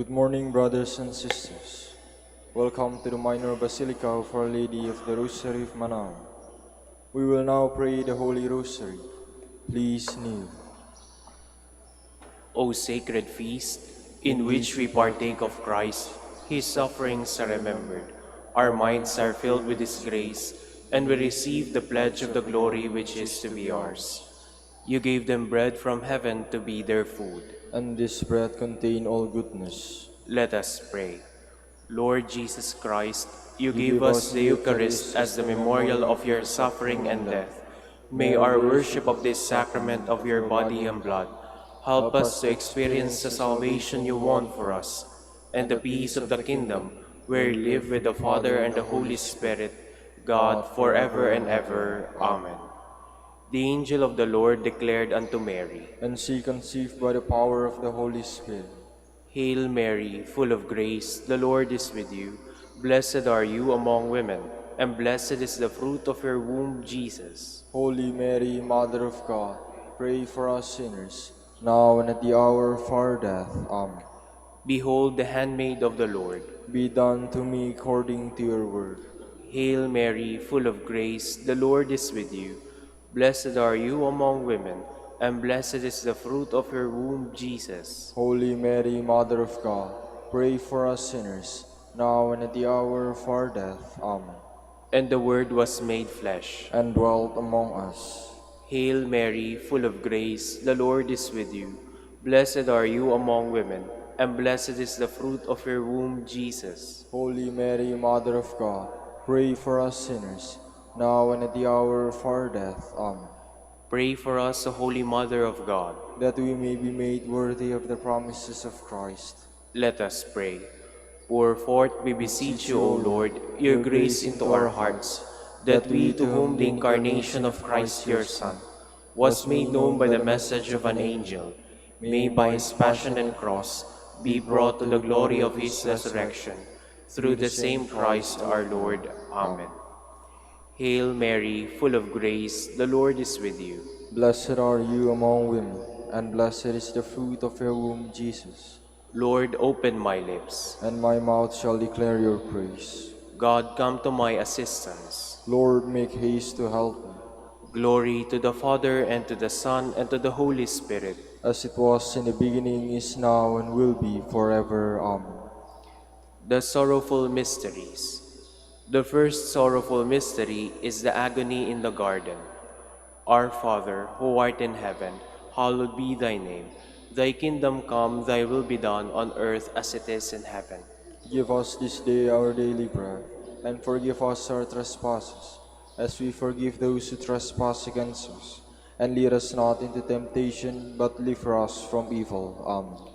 Good morning, brothers and sisters. Welcome to the Minor Basilica of Our Lady of the Rosary of Manaoag. We will now pray the Holy Rosary. Please kneel. O sacred feast, in which we partake of Christ, His sufferings are remembered, our minds are filled with His grace, and we receive the pledge of the glory which is to be ours. You gave them bread from heaven to be their food. And this bread contain all goodness. Let us pray. Lord Jesus Christ, you You gave give us us the Eucharist as the memorial of your suffering and death. May our worship of this sacrament of your body and blood help us to experience the salvation you won for us, and the peace of the kingdom, where you live with the Father and the Holy Spirit, God, forever and ever. Amen. The angel of the Lord declared unto Mary, And she conceived by the power of the Holy Spirit. Hail Mary, full of grace, the Lord is with you. Blessed are you among women, and blessed is the fruit of your womb, Jesus. Holy Mary, Mother of God, pray for us sinners, now and at the hour of our death. Amen. Behold the handmaid of the Lord. Be done to me according to your word. Hail Mary, full of grace, the Lord is with you. Blessed are you among women, and blessed is the fruit of your womb, Jesus. Holy Mary, Mother of God, pray for us sinners, now and at the hour of our death. Amen. And the Word was made flesh, and dwelt among us. Hail Mary, full of grace, the Lord is with you. Blessed are you among women, and blessed is the fruit of your womb, Jesus. Holy Mary, Mother of God, pray for us sinners, now and at the hour of our death. Amen. Pray for us, O Holy Mother of God, that we may be made worthy of the promises of Christ. Let us pray. Pour forth, we beseech you, O Lord, your grace into our hearts, that we, to whom the incarnation of Christ your Son was made known by the message of an angel, may by his passion and cross be brought to the glory of his resurrection, through the same Christ our Lord. Amen. Hail Mary, full of grace, the Lord is with you. Blessed are you among women, and blessed is the fruit of your womb, Jesus. Lord, open my lips, and my mouth shall declare your praise. God, come to my assistance. Lord, make haste to help me. Glory to the Father, and to the Son, and to the Holy Spirit. As it was in the beginning, is now, and will be forever. Amen. The sorrowful mysteries. The first sorrowful mystery is the agony in the garden. Our Father, who art in heaven, hallowed be thy name. Thy kingdom come, thy will be done on earth as it is in heaven. Give us this day our daily bread, and forgive us our trespasses, as we forgive those who trespass against us. And lead us not into temptation, but deliver us from evil. Amen.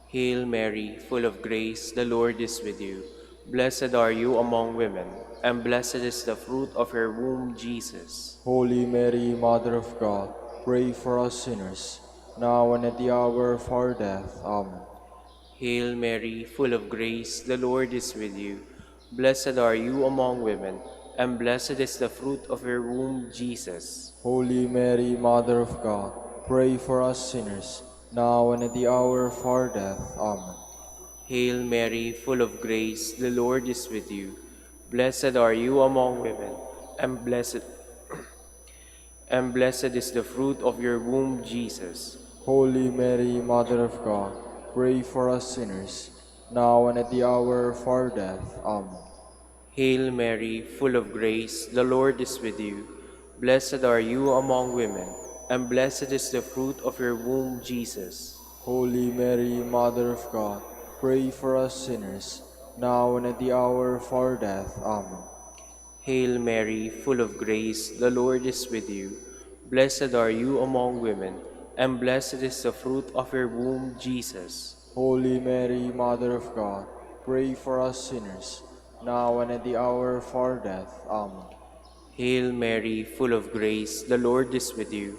Hail Mary, full of grace, the Lord is with you. Blessed are you among women, and blessed is the fruit of your womb, Jesus. Holy Mary, Mother of God, pray for us sinners, now and at the hour of our death. Amen. Hail Mary, full of grace, the Lord is with you. Blessed are you among women, and blessed is the fruit of your womb, Jesus. Holy Mary, Mother of God, pray for us sinners, now and at the hour of our death. Amen. Hail Mary, full of grace, the Lord is with you. Blessed are you among women, and blessed is the fruit of your womb, Jesus. Holy Mary, Mother of God, pray for us sinners, now and at the hour of our death. Amen. Hail Mary, full of grace, the Lord is with you. Blessed are you among women, and blessed is the fruit of your womb, Jesus. Holy Mary, Mother of God, pray for us sinners, now and at the hour of our death. Amen. Hail Mary, full of grace, the Lord is with you. Blessed are you among women, and blessed is the fruit of your womb, Jesus. Holy Mary, Mother of God, pray for us sinners, now and at the hour of our death. Amen. Hail Mary, full of grace, the Lord is with you.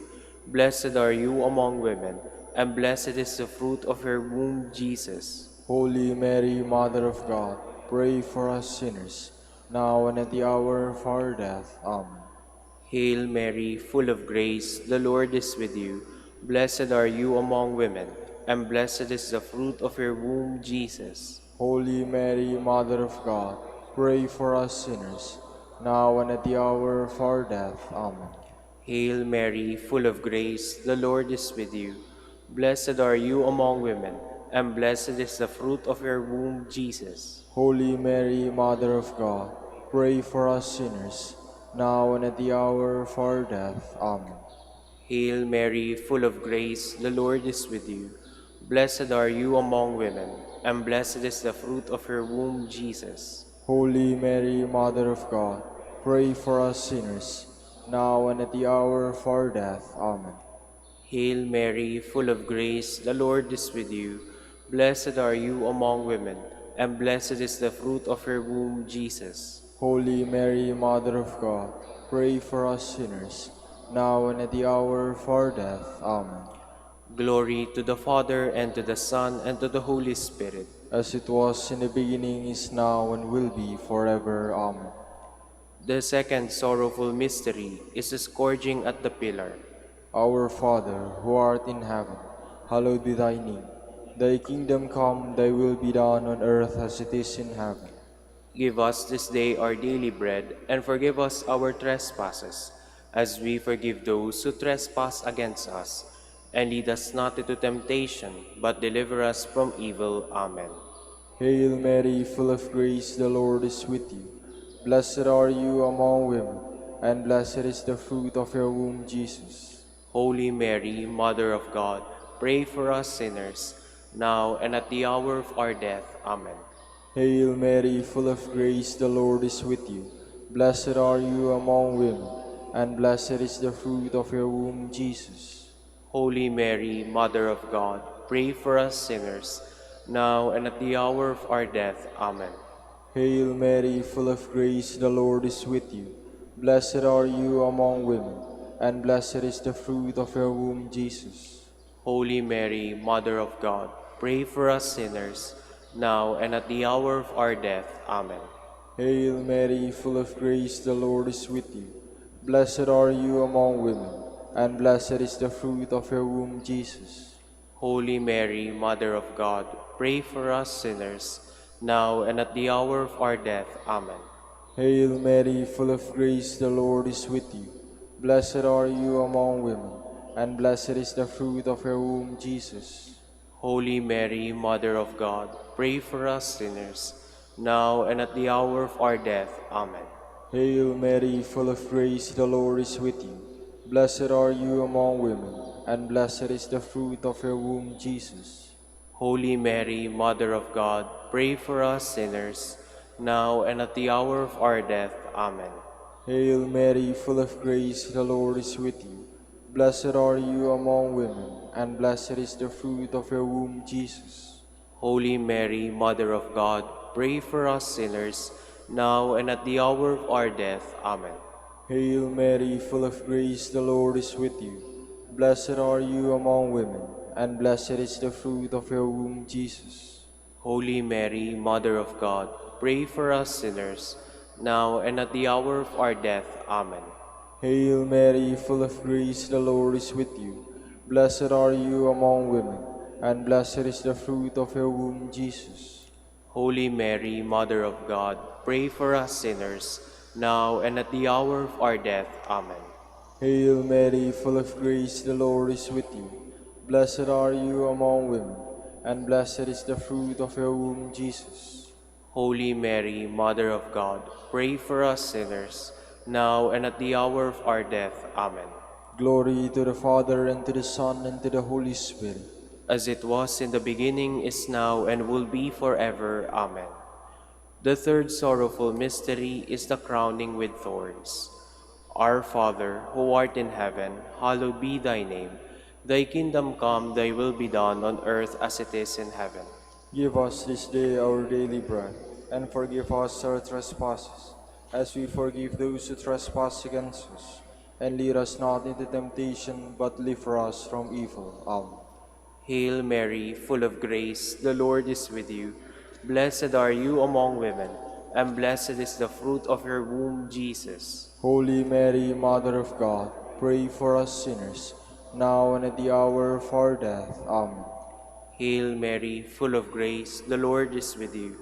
Blessed are you among women, and blessed is the fruit of your womb, Jesus. Holy Mary, Mother of God, pray for us sinners, now and at the hour of our death. Amen. Hail Mary, full of grace, the Lord is with you. Blessed are you among women, and blessed is the fruit of your womb, Jesus. Holy Mary, Mother of God, pray for us sinners, now and at the hour of our death. Amen. Hail Mary, full of grace, the Lord is with you. Blessed are you among women, and blessed is the fruit of your womb, Jesus. Holy Mary, Mother of God, pray for us sinners, now and at the hour of our death. Amen. Hail Mary, full of grace, the Lord is with you. Blessed are you among women, and blessed is the fruit of your womb, Jesus. Holy Mary, Mother of God, pray for us sinners, now and at the hour of our death. Amen. Hail Mary, full of grace, the Lord is with you. Blessed are you among women, and blessed is the fruit of your womb, Jesus. Holy Mary, Mother of God, pray for us sinners, now and at the hour of our death. Amen. Glory to the Father, and to the Son, and to the Holy Spirit. As it was in the beginning, is now, and will be forever. Amen. The second sorrowful mystery is the scourging at the pillar. Our Father, who art in heaven, hallowed be thy name. Thy kingdom come, thy will be done on earth as it is in heaven. Give us this day our daily bread, and forgive us our trespasses, as we forgive those who trespass against us. And lead us not into temptation, but deliver us from evil. Amen. Hail Mary, full of grace, the Lord is with you. Blessed are you among women, and blessed is the fruit of your womb, Jesus. Holy Mary, Mother of God, pray for us sinners, now and at the hour of our death. Amen. Hail Mary, full of grace, the Lord is with you. Blessed are you among women, and blessed is the fruit of your womb, Jesus. Holy Mary, Mother of God, pray for us sinners, now and at the hour of our death. Amen. Hail Mary, full of grace, the Lord is with you. Blessed are you among women, and blessed is the fruit of your womb, Jesus. Holy Mary, Mother of God, pray for us sinners, now and at the hour of our death. Amen. Hail Mary, full of grace, the Lord is with you. Blessed are you among women, and blessed is the fruit of your womb, Jesus. Holy Mary, Mother of God, pray for us sinners, now and at the hour of our death. Amen. Hail Mary, full of grace, the Lord is with you. Blessed are you among women, and blessed is the fruit of your womb, Jesus. Holy Mary, Mother of God, pray for us sinners, now and at the hour of our death. Amen. Hail Mary, full of grace, the Lord is with you. Blessed are you among women, and blessed is the fruit of your womb, Jesus. Holy Mary, Mother of God, pray for us sinners, now and at the hour of our death. Amen. Hail Mary, full of grace, the Lord is with you. Blessed are you among women, and blessed is the fruit of your womb, Jesus. Holy Mary, Mother of God, pray for us sinners, now and at the hour of our death. Amen. Hail Mary, full of grace, the Lord is with you. Blessed are you among women, and blessed is the fruit of your womb, Jesus. Holy Mary, Mother of God, pray for us sinners, now and at the hour of our death. Amen. Hail Mary, full of grace, the Lord is with you. Blessed are you among women, and blessed is the fruit of your womb, Jesus. Holy Mary, Mother of God, pray for us sinners, now and at the hour of our death. Amen. Hail Mary, full of grace, the Lord is with you. Blessed are you among women, and blessed is the fruit of your womb, Jesus. Holy Mary, Mother of God, pray for us sinners, now and at the hour of our death. Amen. Glory to the Father, and to the Son, and to the Holy Spirit. As it was in the beginning, is now, and will be forever. Amen. The third sorrowful mystery is the crowning with thorns. Our Father, who art in heaven, hallowed be thy name. Thy kingdom come, thy will be done on earth as it is in heaven. Give us this day our daily bread, and forgive us our trespasses, as we forgive those who trespass against us. And lead us not into temptation, but deliver us from evil. Amen. Hail Mary, full of grace, the Lord is with you. Blessed are you among women, and blessed is the fruit of your womb, Jesus. Holy Mary, Mother of God, pray for us sinners, now and at the hour of our death. Amen. Hail Mary, full of grace, the Lord is with you.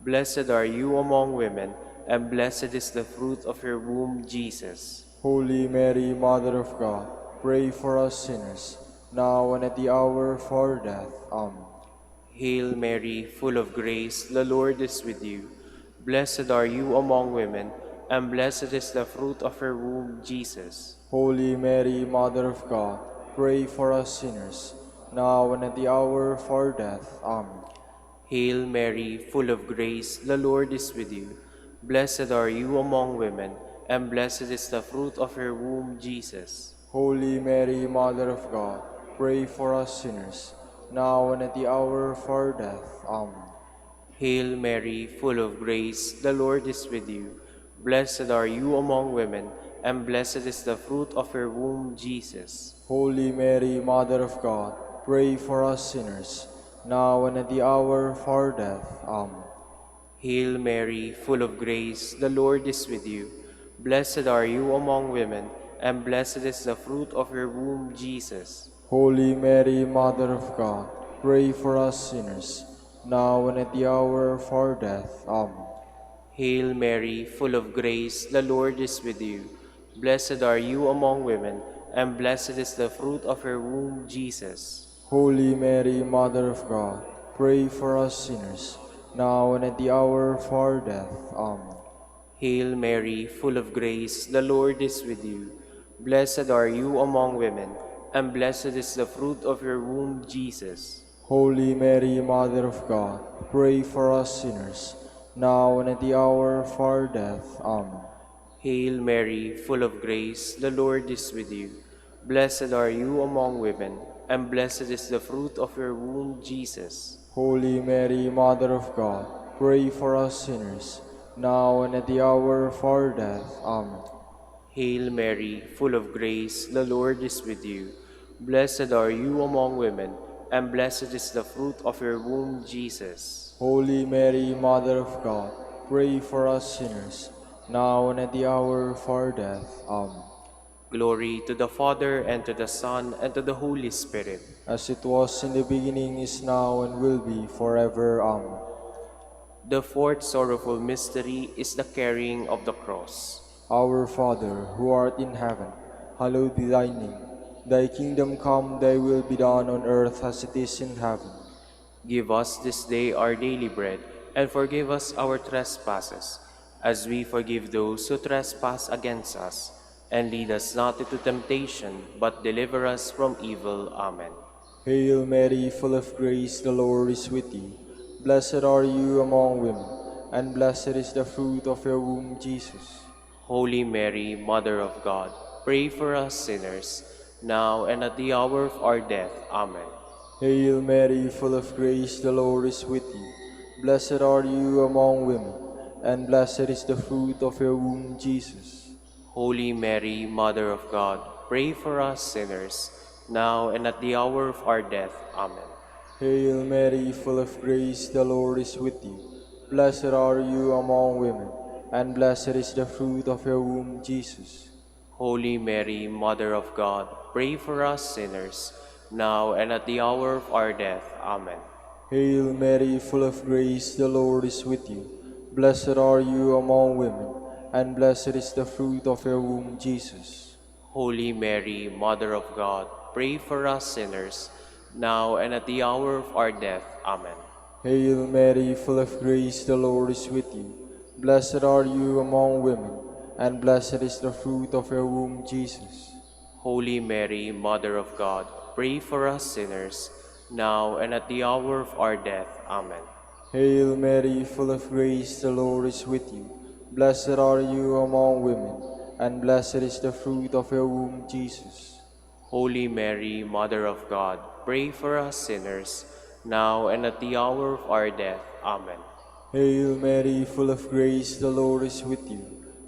Blessed are you among women, and blessed is the fruit of your womb, Jesus. Holy Mary, Mother of God, pray for us sinners, now and at the hour of our death. Amen. Hail Mary, full of grace, the Lord is with you. Blessed are you among women, and blessed is the fruit of your womb, Jesus. Holy Mary, Mother of God, pray for us sinners, now and at the hour of our death. Amen. Hail Mary, full of grace, the Lord is with you. Blessed are you among women, and blessed is the fruit of your womb, Jesus. Holy Mary, Mother of God, pray for us sinners, now and at the hour of our death. Amen. Hail Mary, full of grace, the Lord is with you. Blessed are you among women, and blessed is the fruit of your womb, Jesus. Holy Mary, Mother of God, pray for us sinners, now and at the hour of our death. Amen. Hail Mary, full of grace, the Lord is with you. Blessed are you among women, and blessed is the fruit of your womb, Jesus. Holy Mary, Mother of God, pray for us sinners, now and at the hour of our death. Amen. Hail Mary, full of grace, the Lord is with you. Blessed are you among women, and blessed is the fruit of your womb, Jesus. Holy Mary, Mother of God, pray for us sinners, now and at the hour of our death. Amen. Hail Mary, full of grace, the Lord is with you. Blessed are you among women, and blessed is the fruit of your womb, Jesus. Holy Mary, Mother of God, pray for us sinners, now and at the hour of our death. Amen. Hail Mary, full of grace, the Lord is with you. Blessed are you among women, and blessed is the fruit of your womb, Jesus. Holy Mary, Mother of God, pray for us sinners, now and at the hour of our death. Amen. Hail Mary, full of grace, the Lord is with you. Blessed are you among women, and blessed is the fruit of your womb, Jesus. Holy Mary, Mother of God, pray for us sinners, now and at the hour of our death. Amen. Glory to the Father, and to the Son, and to the Holy Spirit. As it was in the beginning, is now, and will be forever. Amen. The fourth sorrowful mystery is the carrying of the cross. Our Father, who art in heaven, hallowed be thy name. Thy kingdom come, thy will be done on earth as it is in heaven. Give us this day our daily bread, and forgive us our trespasses, as we forgive those who trespass against us. And lead us not into temptation, but deliver us from evil. Amen. Hail Mary, full of grace, the Lord is with thee. Blessed are you among women, and blessed is the fruit of your womb, Jesus. Holy Mary, Mother of God, pray for us sinners, now and at the hour of our death. Amen. Hail Mary, full of grace, the Lord is with thee. Blessed are you among women, and blessed is the fruit of your womb, Jesus. Holy Mary, Mother of God, pray for us sinners, now and at the hour of our death. Amen. Hail Mary, full of grace, the Lord is with thee. Blessed are you among women, and blessed is the fruit of your womb, Jesus. Holy Mary, Mother of God, pray for us sinners, now and at the hour of our death. Amen. Hail Mary, full of grace, the Lord is with you. Blessed are you among women, and blessed is the fruit of your womb, Jesus. Holy Mary, Mother of God, pray for us sinners, now and at the hour of our death. Amen. Hail Mary, full of grace, the Lord is with you. Blessed are you among women, and blessed is the fruit of your womb, Jesus. Holy Mary, Mother of God, pray for us sinners, now and at the hour of our death. Amen. Hail Mary, full of grace, the Lord is with you. Blessed are you among women, and blessed is the fruit of your womb, Jesus. Holy Mary, Mother of God, pray for us sinners, now and at the hour of our death. Amen. Hail Mary, full of grace, the Lord is with you.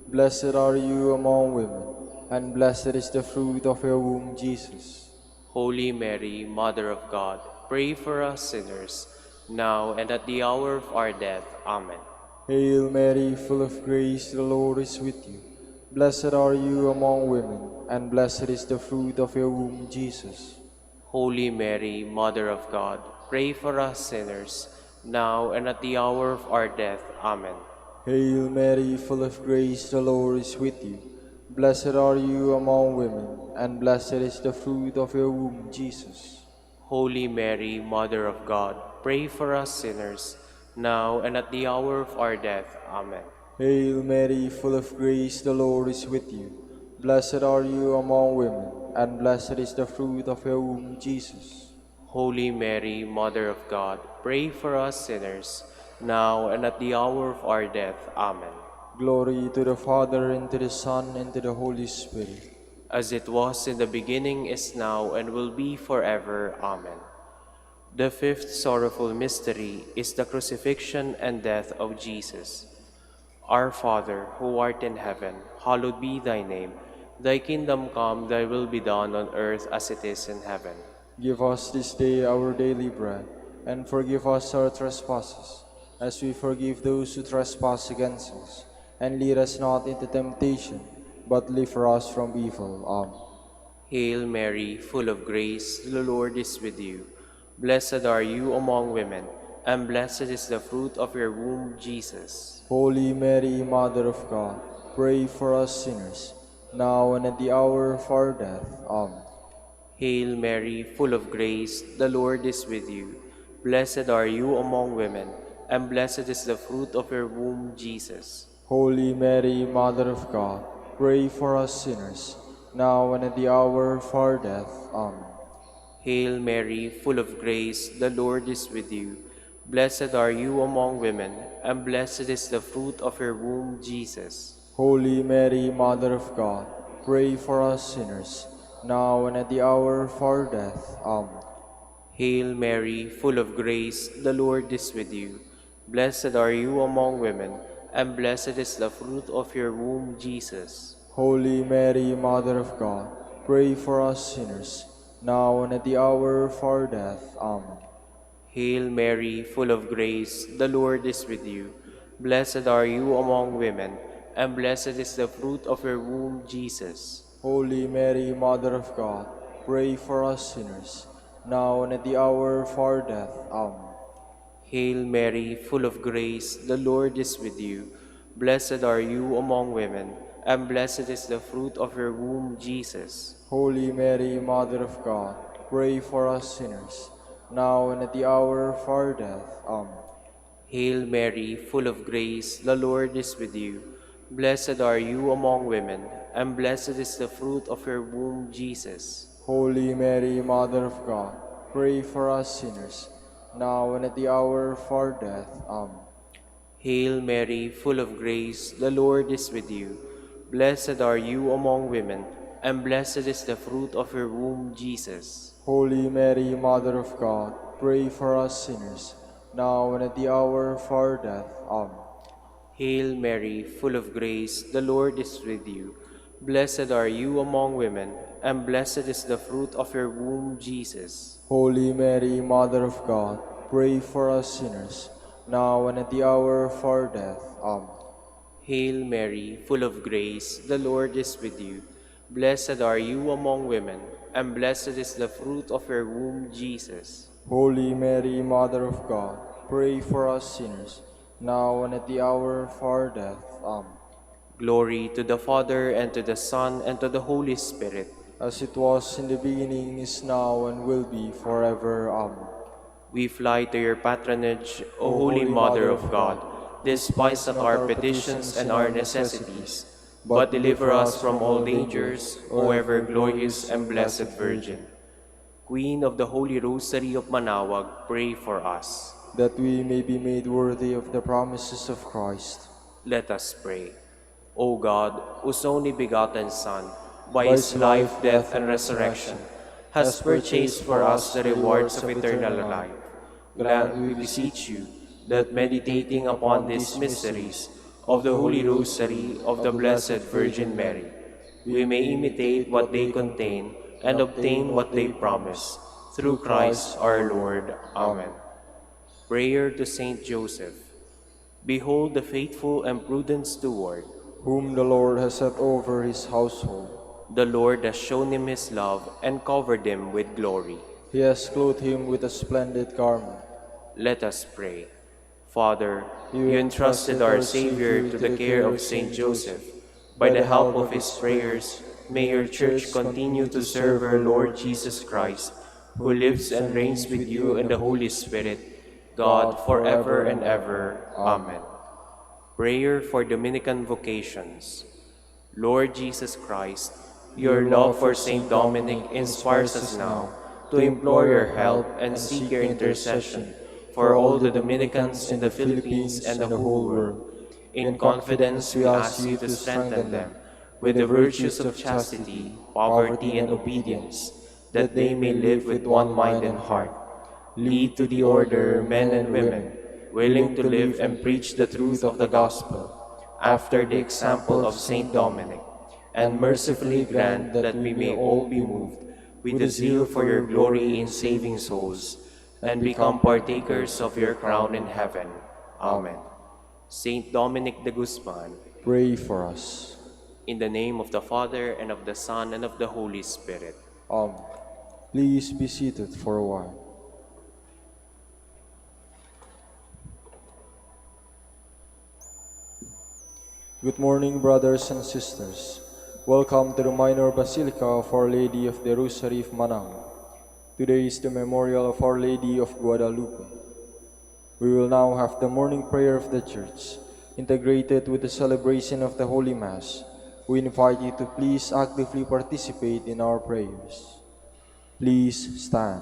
Blessed are you among women, and blessed is the fruit of your womb, Jesus. Holy Mary, Mother of God, pray for us sinners, now and at the hour of our death. Amen. Hail Mary, full of grace, the Lord is with you. Blessed are you among women, and blessed is the fruit of your womb, Jesus. Holy Mary, Mother of God, pray for us sinners, now and at the hour of our death. Amen. Hail Mary, full of grace, the Lord is with you. Blessed are you among women, and blessed is the fruit of your womb, Jesus. Holy Mary, Mother of God, pray for us sinners, now and at the hour of our death. Amen. Hail Mary, full of grace, the Lord is with you. Blessed are you among women, and blessed is the fruit of your womb, Jesus. Holy Mary, Mother of God, pray for us sinners, now and at the hour of our death. Amen. Glory to the Father, and to the Son, and to the Holy Spirit. As it was in the beginning, is now, and will be forever. Amen. The fifth sorrowful mystery is the crucifixion and death of Jesus. Our Father, who art in heaven, hallowed be thy name. Thy kingdom come, thy will be done on earth as it is in heaven. Give us this day our daily bread, and forgive us our trespasses, as we forgive those who trespass against us. And lead us not into temptation, but deliver us from evil. Amen. Hail Mary, full of grace, the Lord is with you. Blessed are you among women, and blessed is the fruit of your womb, Jesus. Holy Mary, Mother of God, pray for us sinners, now and at the hour of our death. Amen. Hail Mary, full of grace, the Lord is with you. Blessed are you among women, and blessed is the fruit of your womb, Jesus. Holy Mary, Mother of God, pray for us sinners, now and at the hour of our death. Amen. Hail Mary, full of grace, the Lord is with you. Blessed are you among women, and blessed is the fruit of your womb, Jesus. Holy Mary, Mother of God, pray for us sinners, now and at the hour of our death. Amen. Hail Mary, full of grace, the Lord is with you. Blessed are you among women, and blessed is the fruit of your womb, Jesus. Holy Mary, Mother of God, pray for us sinners, now and at the hour of our death. Amen. Hail Mary, full of grace, the Lord is with you. Blessed are you among women, and blessed is the fruit of your womb, Jesus. Holy Mary, Mother of God, pray for us sinners, now and at the hour of our death. Amen. Hail Mary, full of grace, the Lord is with you. Blessed are you among women, and blessed is the fruit of your womb, Jesus. Holy Mary, Mother of God, pray for us sinners, now and at the hour of our death. Amen. Hail Mary, full of grace, the Lord is with you. Blessed are you among women, and blessed is the fruit of your womb, Jesus. Holy Mary, Mother of God, pray for us sinners, now and at the hour of our death. Amen. Hail Mary, full of grace, the Lord is with you. Blessed are you among women, and blessed is the fruit of your womb, Jesus. Holy Mary, Mother of God, pray for us sinners, now and at the hour of our death. Amen. Hail Mary, full of grace, the Lord is with you. Blessed are you among women, and blessed is the fruit of your womb, Jesus. Holy Mary, Mother of God, pray for us sinners, now and at the hour of our death. Amen. Hail Mary, full of grace, the Lord is with you. Blessed are you among women, and blessed is the fruit of your womb, Jesus. Holy Mary, Mother of God, pray for us sinners, now and at the hour of our death. Amen. Glory to the Father, and to the Son, and to the Holy Spirit. As it was in the beginning, is now, and will be forever. Amen. We fly to your patronage, O Holy Mother of God. Despise not our petitions and our necessities, but deliver us from all dangers, O ever glorious and blessed Virgin. Queen of the Holy Rosary of Manaoag, pray for us. That we may be made worthy of the promises of Christ. Let us pray. O God, whose only begotten Son, by his life, death, and resurrection, has purchased for us the rewards of eternal life, grant, we beseech you, that meditating upon these mysteries of the Holy Rosary of the Blessed Virgin Mary, we may imitate what they contain and obtain what they promise, through Christ our Lord. Amen. Prayer to Saint Joseph. Behold the faithful and prudent steward, whom the Lord has set over his household. The Lord has shown him his love and covered him with glory. He has clothed him with a splendid garment. Let us pray. Father, You you entrusted our Savior to the care of Saint Joseph. By the help of his prayers, may your Church continue to serve our Lord Jesus Christ, who lives and reigns with you and the Holy Spirit, God, forever and ever. Amen. Prayer for Dominican vocations. Lord Jesus Christ, your love for Saint Dominic inspires us now to implore your help and seek your intercession for all the Dominicans in the Philippines and the whole world. In confidence, we ask you to strengthen them with the virtues of chastity, poverty, and obedience, that they may live with one mind and heart. Lead to the order men and women, willing to live and preach the truth of the gospel, after the example of Saint Dominic, and mercifully grant that we may all be moved with the zeal for your glory in saving souls, and become partakers of your crown in heaven. Amen. Saint Dominic de Guzman, Pray for us. in the name of the Father, and of the Son, and of the Holy Spirit. Please be seated for a while. Good morning, brothers and sisters. Welcome to the Minor Basilica of Our Lady of the Rosary of Manaoag. Today is the memorial of Our Lady of Guadalupe. We will now have the morning prayer of the Church, integrated with the celebration of the Holy Mass. We invite you to please actively participate in our prayers. Please stand.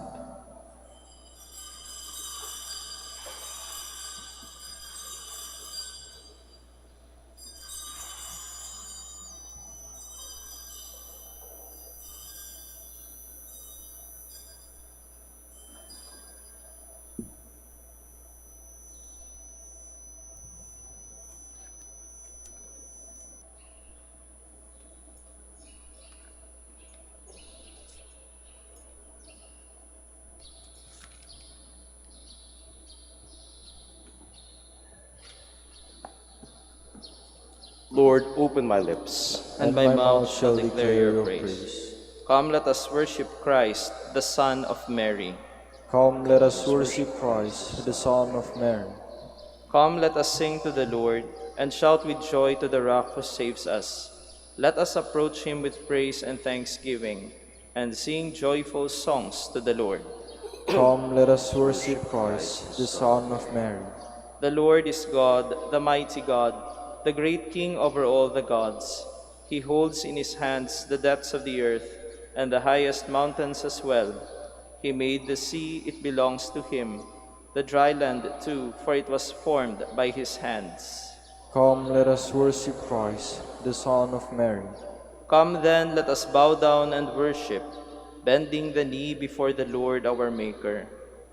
Lord, open my lips, and my mouth shall declare your praise. Come, let us worship Christ, the Son of Mary. Come, let us worship Christ, the Son of Mary. Come, let us sing to the Lord, and shout with joy to the Rock who saves us. Let us approach him with praise and thanksgiving, and sing joyful songs to the Lord. Come, let us worship Christ, the Son of Mary. The Lord is God, the mighty God, the great King over all the gods. He holds in his hands the depths of the earth, and the highest mountains as well. He made the sea, it belongs to him, the dry land too, for it was formed by his hands. Come, let us worship Christ, the Son of Mary. Come then, let us bow down and worship, bending the knee before the Lord our Maker.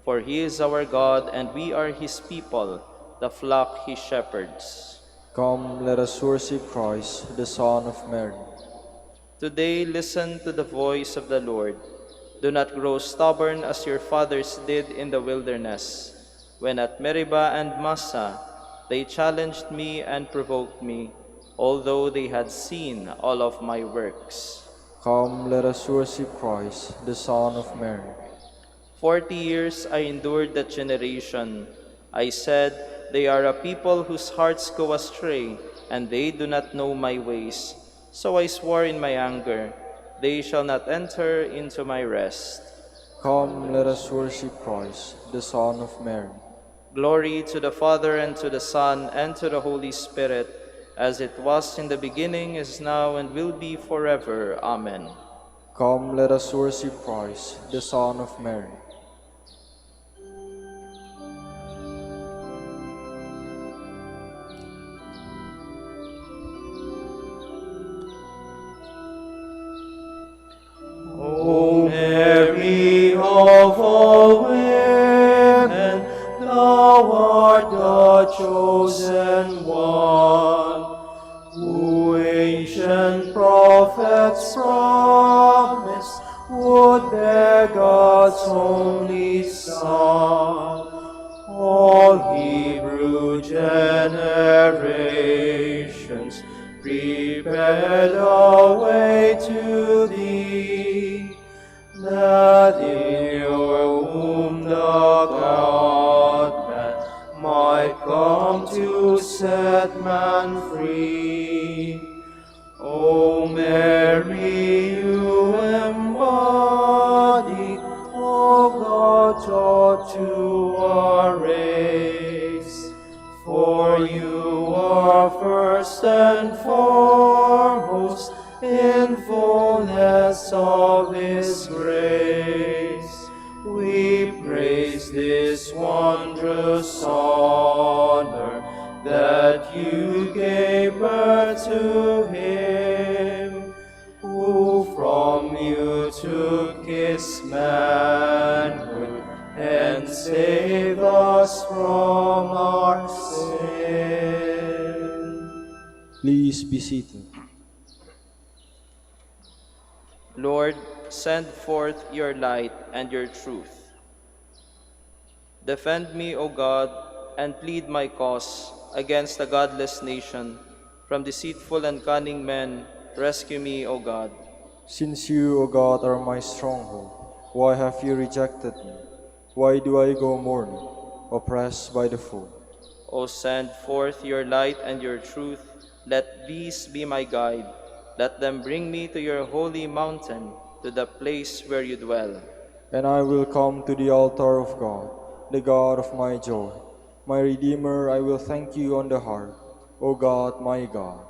For he is our God, and we are his people, the flock he shepherds. Come, let us worship Christ, the Son of Mary. Today listen to the voice of the Lord. Do not grow stubborn as your fathers did in the wilderness, when at Meribah and Massa they challenged me and provoked me, although they had seen all of my works. Come, let us worship Christ, the Son of Mary. 40 years I endured that generation. I said, they are a people whose hearts go astray, and they do not know my ways. So I swore in my anger, they shall not enter into my rest. Come, let us worship Christ, the Son of Mary. Glory to the Father, and to the Son, and to the Holy Spirit, as it was in the beginning, is now, and will be forever. Amen. Come, let us worship Christ, the Son of Mary. O Mary of all women, thou art the chosen one, who ancient prophets promised would bear God's only Son. All Hebrew generations prepared a way to thee, that in your set man free. O Mary, you embody all God taught to our race. For you are first and foremost in fullness of His grace. We praise this wondrous honor that you gave birth to Him, who from you took His manhood and saved us from our sin. Please be seated. Lord, send forth your light and your truth. Defend me, O God, and plead my cause against a godless nation. From deceitful and cunning men, rescue me, O God. Since you, O God, are my stronghold, why have you rejected me? Why do I go mourning, oppressed by the foe? O send forth your light and your truth. Let these be my guide. Let them bring me to your holy mountain, to the place where you dwell. And I will come to the altar of God, the God of my joy. My Redeemer, I will thank you on the harp, O God, my God.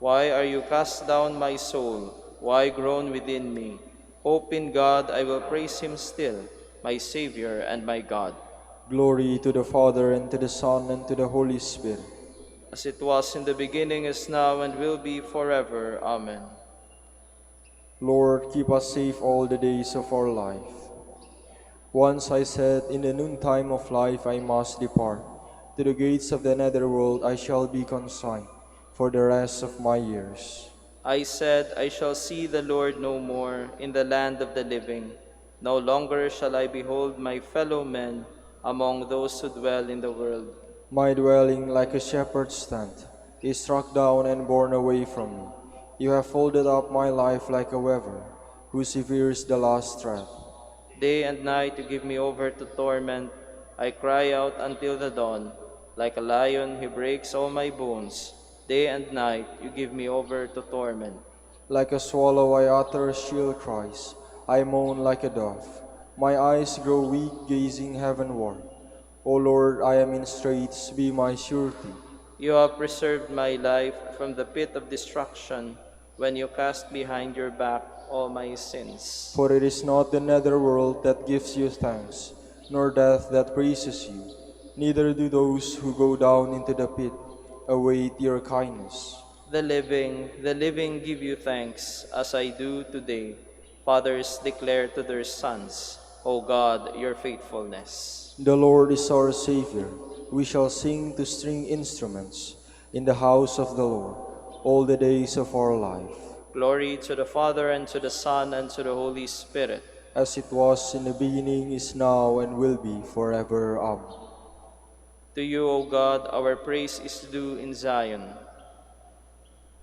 Why are you cast down, my soul? Why groan within me? Hope in God, I will praise Him still, my Savior and my God. Glory to the Father, and to the Son, and to the Holy Spirit. As it was in the beginning, is now, and will be forever. Amen. Lord, keep us safe all the days of our life. Once I said, in the noontime of life I must depart. To the gates of the netherworld I shall be consigned for the rest of my years. I said, I shall see the Lord no more in the land of the living. No longer shall I behold my fellow men among those who dwell in the world. My dwelling, like a shepherd's tent, is struck down and borne away from me. You have folded up my life like a weaver, who severs the last thread. Day and night you give me over to torment. I cry out until the dawn. Like a lion, he breaks all my bones. Day and night you give me over to torment. Like a swallow I utter shrill cries. I moan like a dove. My eyes grow weak gazing heavenward. O Lord, I am in straits, be my surety. You have preserved my life from the pit of destruction when you cast behind your back all my sins. For it is not the netherworld that gives you thanks, nor death that praises you. Neither do those who go down into the pit await your kindness. The living give you thanks, as I do today. Fathers declare to their sons, O God, your faithfulness. The Lord is our Savior. We shall sing to string instruments in the house of the Lord all the days of our life. Glory to the Father, and to the Son, and to the Holy Spirit. As it was in the beginning, is now, and will be forever. Amen. To you, O God, our praise is due in Zion.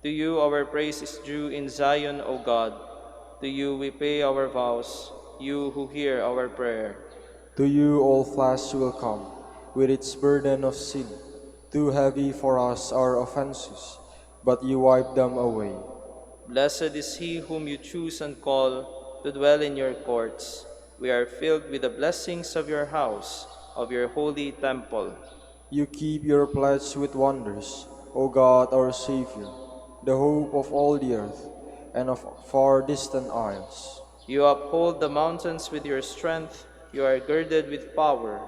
To you our praise is due in Zion, O God. To you we pay our vows, you who hear our prayer. To you all flesh will come, with its burden of sin. Too heavy for us are offenses, but you wipe them away. Blessed is he whom you choose and call to dwell in your courts. We are filled with the blessings of your house, of your holy temple. You keep your pledge with wonders, O God our Savior, the hope of all the earth and of far distant isles. You uphold the mountains with your strength. You are girded with power.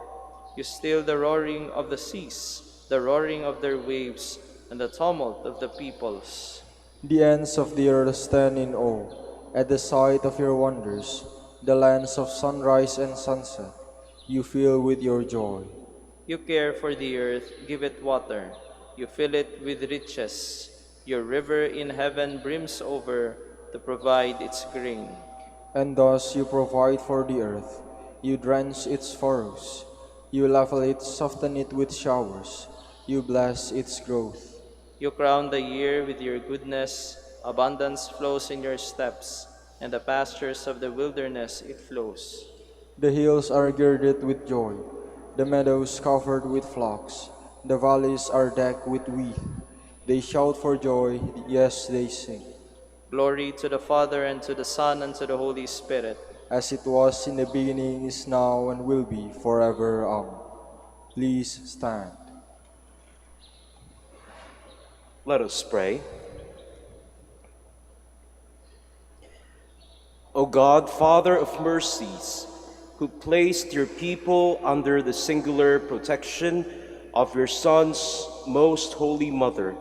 You still the roaring of the seas, the roaring of their waves, and the tumult of the peoples. The ends of the earth stand in awe at the sight of your wonders. The lands of sunrise and sunset you fill with your joy. You care for the earth, give it water. You fill it with riches. Your river in heaven brims over to provide its grain. And thus you provide for the earth. You drench its furrows. You level it, soften it with showers. You bless its growth. You crown the year with your goodness. Abundance flows in your steps, and the pastures of the wilderness it flows. The hills are girded with joy, the meadows covered with flocks. The valleys are decked with wheat. They shout for joy, yes, they sing. Glory to the Father, and to the Son, and to the Holy Spirit. As it was in the beginning, is now, and will be forever. Amen. Please stand. Let us pray. O God, Father of mercies, who placed your people under the singular protection of your Son's most holy mother,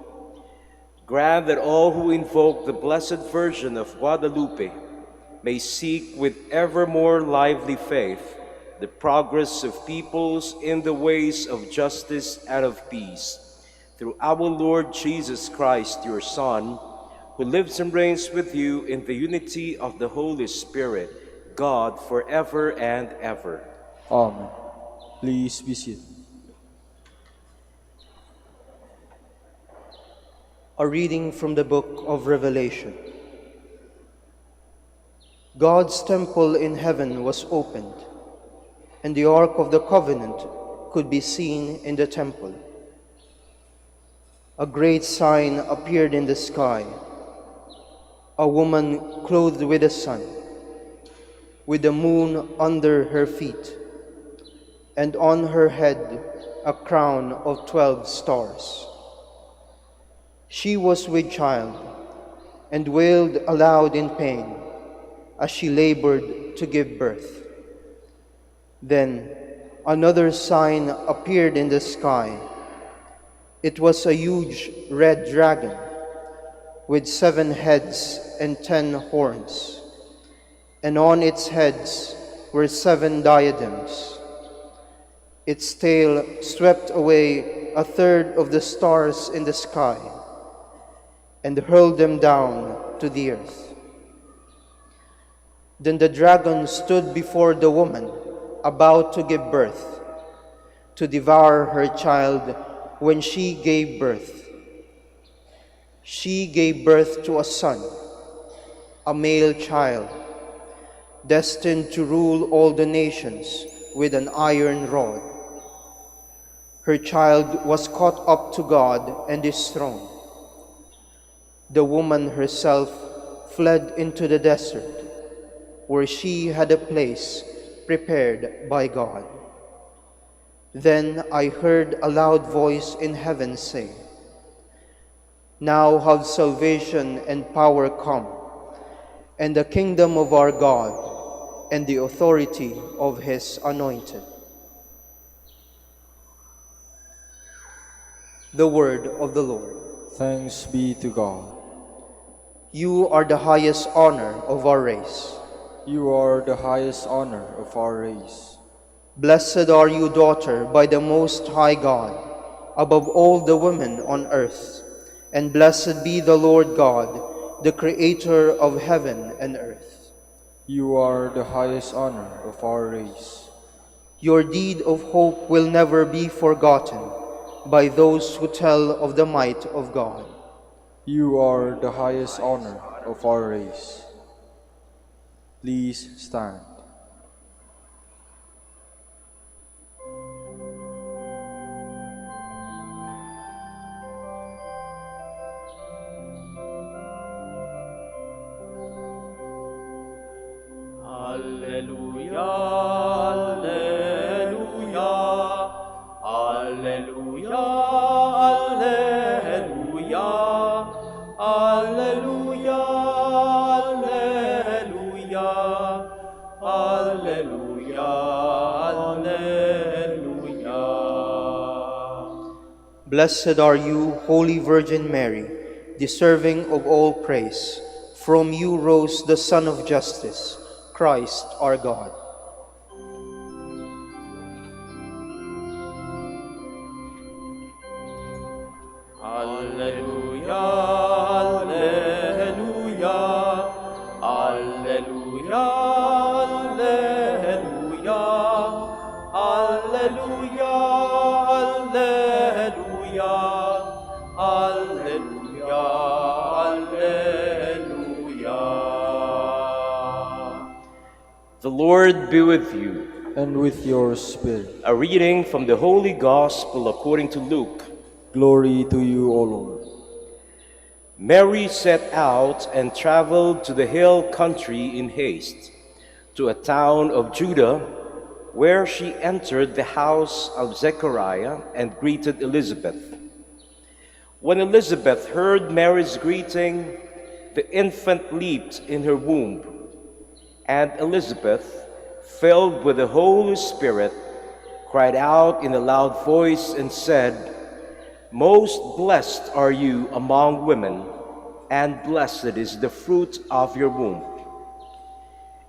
grant that all who invoke the Blessed Virgin of Guadalupe may seek with ever more lively faith the progress of peoples in the ways of justice and of peace. Through our Lord Jesus Christ, your Son, who lives and reigns with you in the unity of the Holy Spirit, God, forever and ever. Amen. Please be seated. A reading from the book of Revelation. God's temple in heaven was opened, and the Ark of the Covenant could be seen in the temple. A great sign appeared in the sky: a woman clothed with the sun, with the moon under her feet, and on her head a crown of 12 stars. She was with child and wailed aloud in pain as she labored to give birth. Then another sign appeared in the sky. It was a huge red dragon with 7 heads and 10 horns, and on its heads were 7 diadems. Its tail swept away a third of the stars in the sky and hurled them down to the earth. Then the dragon stood before the woman about to give birth, to devour her child when she gave birth. She gave birth to a son, a male child, destined to rule all the nations with an iron rod. Her child was caught up to God and his throne. The woman herself fled into the desert, where she had a place prepared by God. Then I heard a loud voice in heaven say, "Now have salvation and power come, and the kingdom of our God, and the authority of his anointed." The word of the Lord. Thanks be to God. You are the highest honor of our race. You are the highest honor of our race. Blessed are you, daughter, by the Most High God, above all the women on earth. And blessed be the Lord God, the Creator of heaven and earth. You are the highest honor of our race. Your deed of hope will never be forgotten by those who tell of the might of God. You are the highest honor of our race. Please stand. Alleluia, alleluia, alleluia, alleluia, alleluia, alleluia, alleluia, alleluia. Blessed are you, Holy Virgin Mary, deserving of all praise. From you rose the Son of Justice, Christ our God. Alleluia, alleluia, alleluia, alleluia, alleluia, alleluia, alleluia, alleluia. The Lord be with you. and with your spirit. A reading from the Holy Gospel according to Luke. Glory to you, O Lord. Mary set out and traveled to the hill country in haste, to a town of Judah, where she entered the house of Zechariah and greeted Elizabeth. When Elizabeth heard Mary's greeting, the infant leaped in her womb, and Elizabeth, filled with the Holy Spirit, cried out in a loud voice and said, "Most blessed are you among women, and blessed is the fruit of your womb.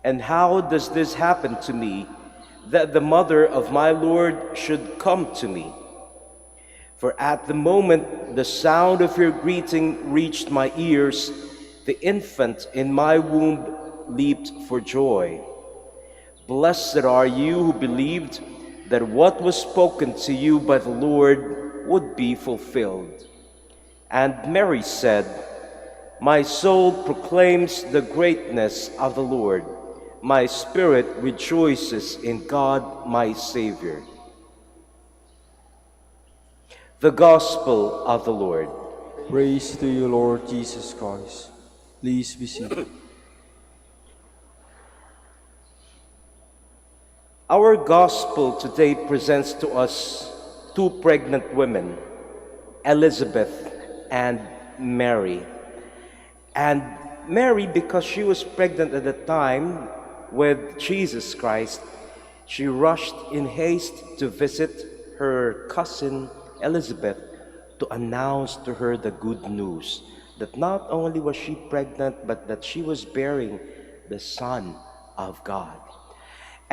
And how does this happen to me, that the mother of my Lord should come to me? For at the moment the sound of your greeting reached my ears, the infant in my womb leaped for joy. Blessed are you who believed that what was spoken to you by the Lord would be fulfilled." And Mary said, "My soul proclaims the greatness of the Lord. My spirit rejoices in God my Savior." The Gospel of the Lord. Praise to you, Lord Jesus Christ. Please be seated. Our Gospel today presents to us two pregnant women, Elizabeth and Mary. And Mary, because she was pregnant at the time with Jesus Christ, she rushed in haste to visit her cousin Elizabeth to announce to her the good news that not only was she pregnant, but that she was bearing the Son of God.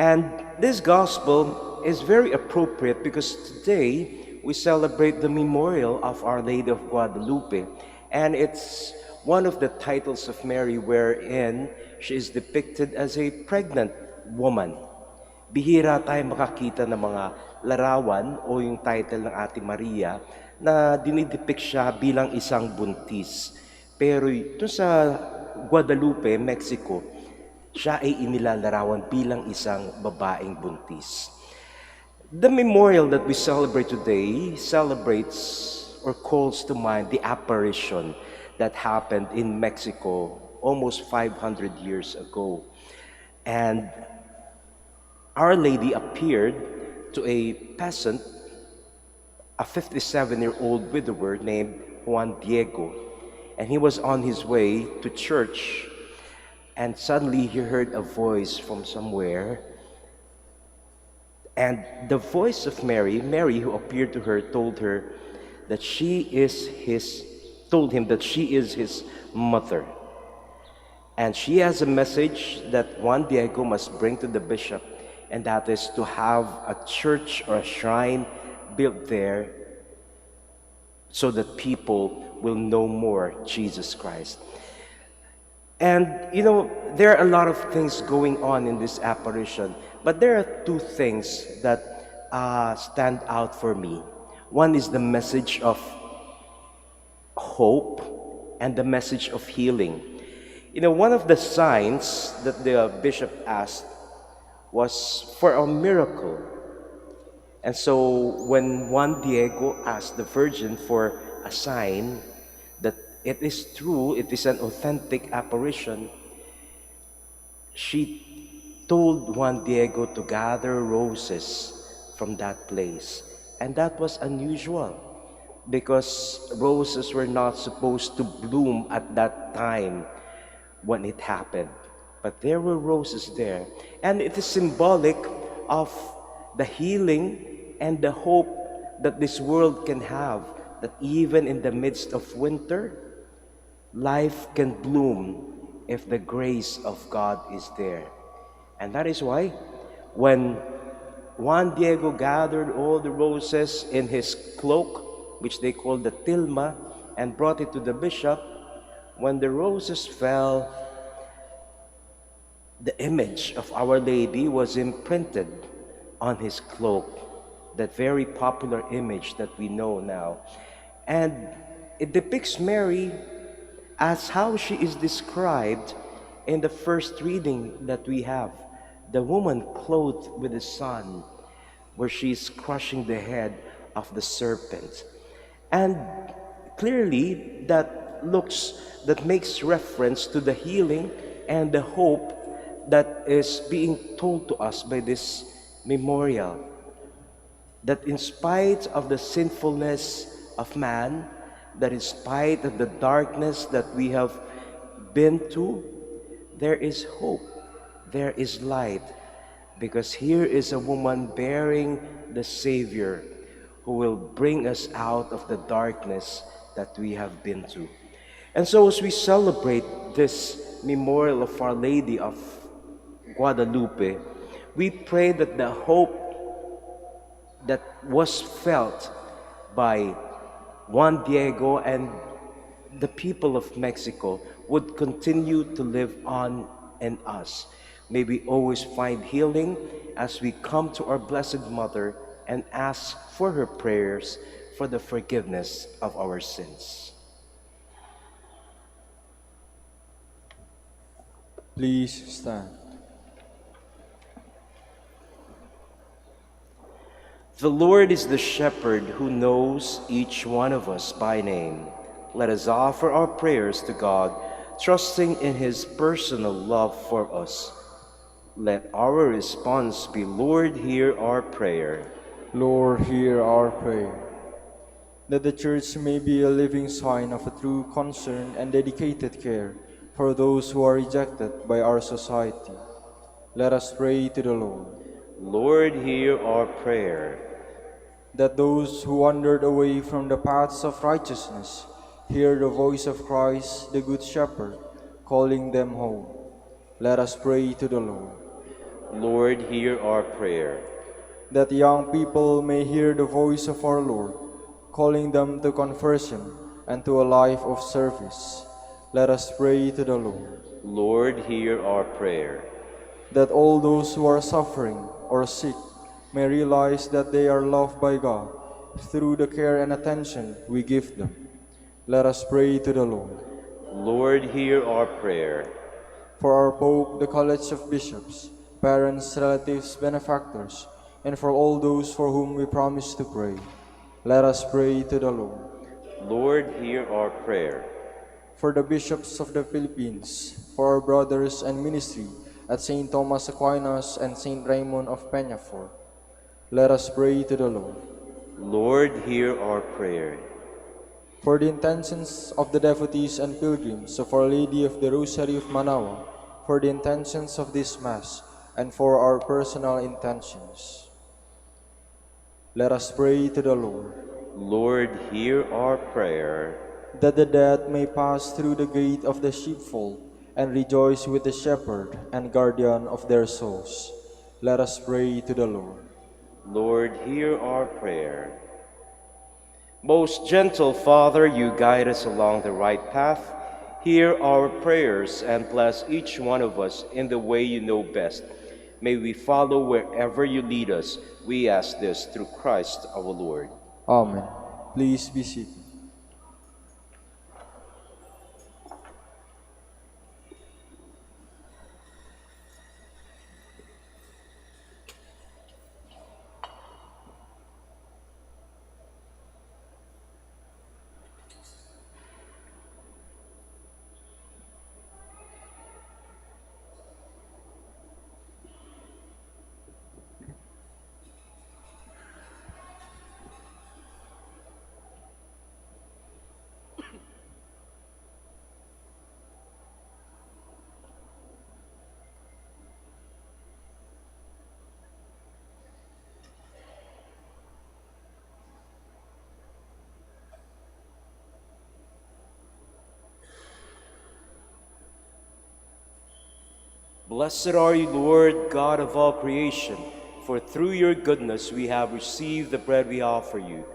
And this gospel is very appropriate because today we celebrate the memorial of Our Lady of Guadalupe, and it's one of the titles of Mary wherein she is depicted as a pregnant woman. Bihira tayo makakita ng mga larawan o yung title ng Ate Maria na dinidepict siya bilang isang buntis. Pero ito sa Guadalupe, Mexico, siya ay inilalarawan bilang isang babaeng buntis. The memorial that we celebrate today celebrates or calls to mind the apparition that happened in Mexico almost 500 years ago. And Our Lady appeared to a peasant, a 57-year-old widower named Juan Diego, and he was on his way to church, and suddenly he heard a voice from somewhere, and the voice of Mary who appeared to her told him that she is his mother, and she has a message that Juan Diego must bring to the bishop, and that is to have a church or a shrine built there so that people will know more Jesus Christ. And you know, there are a lot of things going on in this apparition, but there are two things that stand out for me. One is the message of hope and the message of healing. You know, one of the signs that the bishop asked was for a miracle. And so when Juan Diego asked the Virgin for a sign that it is true, it is an authentic apparition, she told Juan Diego to gather roses from that place. And that was unusual because roses were not supposed to bloom at that time when it happened. But there were roses there. And it is symbolic of the healing and the hope that this world can have, that even in the midst of winter, life can bloom if the grace of God is there. And that is why when Juan Diego gathered all the roses in his cloak, which they called the tilma, and brought it to the bishop, when the roses fell, the image of Our Lady was imprinted on his cloak, that very popular image that we know now. And it depicts Mary as how she is described in the first reading that we have, the woman clothed with the sun, where she is crushing the head of the serpent. And clearly that makes reference to the healing and the hope that is being told to us by this memorial. That in spite of the sinfulness of man, that in spite of the darkness that we have been to, there is hope, there is light, because here is a woman bearing the Savior who will bring us out of the darkness that we have been to. And so as we celebrate this memorial of Our Lady of Guadalupe, we pray that the hope that was felt by Juan Diego and the people of Mexico would continue to live on in us. May we always find healing as we come to our Blessed Mother and ask for her prayers for the forgiveness of our sins. Please stand. The Lord is the shepherd who knows each one of us by name. Let us offer our prayers to God, trusting in His personal love for us. Let our response be, Lord, hear our prayer. Lord, hear our prayer. That the Church may be a living sign of a true concern and dedicated care for those who are rejected by our society. Let us pray to the Lord. Lord, hear our prayer. That those who wandered away from the paths of righteousness hear the voice of Christ, the Good Shepherd, calling them home. Let us pray to the Lord. Lord, hear our prayer. That young people may hear the voice of our Lord, calling them to conversion and to a life of service. Let us pray to the Lord. Lord, hear our prayer. That all those who are suffering or sick may realize that they are loved by God through the care and attention we give them. Let us pray to the Lord. Lord, hear our prayer. For our Pope, the College of Bishops, parents, relatives, benefactors, and for all those for whom we promise to pray, let us pray to the Lord. Lord, hear our prayer. For the bishops of the Philippines, for our brothers and ministry at St. Thomas Aquinas and St. Raymond of Peñafort, let us pray to the Lord. Lord, hear our prayer. For the intentions of the devotees and pilgrims of Our Lady of the Rosary of Manaoag, for the intentions of this Mass, and for our personal intentions, let us pray to the Lord. Lord, hear our prayer. That the dead may pass through the gate of the sheepfold and rejoice with the shepherd and guardian of their souls, let us pray to the Lord. Lord, hear our prayer. Most gentle Father, you guide us along the right path. Hear our prayers and bless each one of us in the way you know best. May we follow wherever you lead us. We ask this through Christ our Lord. Amen. Please be seated. Blessed are you, Lord, God of all creation, for through your goodness we have received the bread we offer you,